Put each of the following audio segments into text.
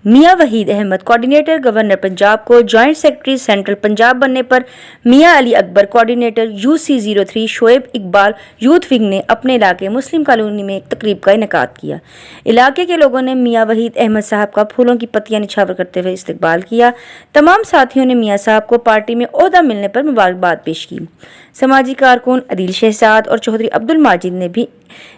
मियां Waheed Ahmed coordinator governor Punjab को joint secretary central Punjab बनने पर Mian Ali Akbar coordinator UC03 Shoaib Iqbal youth wing ने अपने इलाके मुस्लिम कॉलोनी में एक तकरीब का इनेकाद किया। इलाके के लोगों ने मियां वहीद अहमद साहब का फूलों की पत्तियां निछावर करते हुए इस्तकबाल किया। तमाम साथियों ने मियां साहब को पार्टी में ओहदा मिलने पर मुबारकबाद पेश की। समाजी कारकुन अदील शहजाद और चौधरी अब्दुल माजिद ने भी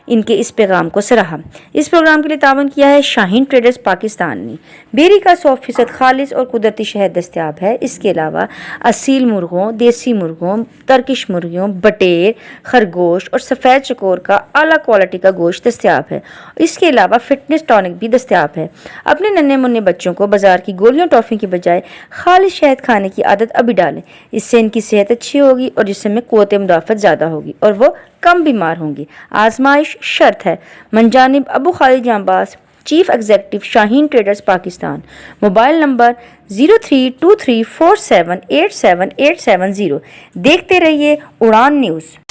इनके इस पैगाम को सराहा। इस प्रोग्राम के लिए तावन किया है शाहीन ट्रेडर्स पाकिस्तान ने। बेरी का 100% खालिस और कुदरती शहद दस्तयाब है। इसके अलावा असील मुर्गों, देसी मुर्गों, टर्किश मुर्गियों, बटेर, खरगोश और सफ़ेद चकोर का आला क्वालिटी का गोश्त दस्तयाब है। इसके अलावा फिटनेस टॉनिक भी दस्तयाब है। अपने नन्हे मुन्ने बच्चों को बाजार की गोलियों टॉफ़ी की बजाय खालिस शहद खाने की आदत अभी डालें। इससे इनकी सेहत अच्छी होगी और जिस्म में क़ुव्वत मुदाफ़त ज़्यादा होगी और वो कम बीमार होंगे। आजमाइश शर्त है। मंजानिब अबू खालिद जांबाज, chief executive Shaheen traders Pakistan. Mobile number 032347878770। देखते रहिए उड़ान न्यूज़।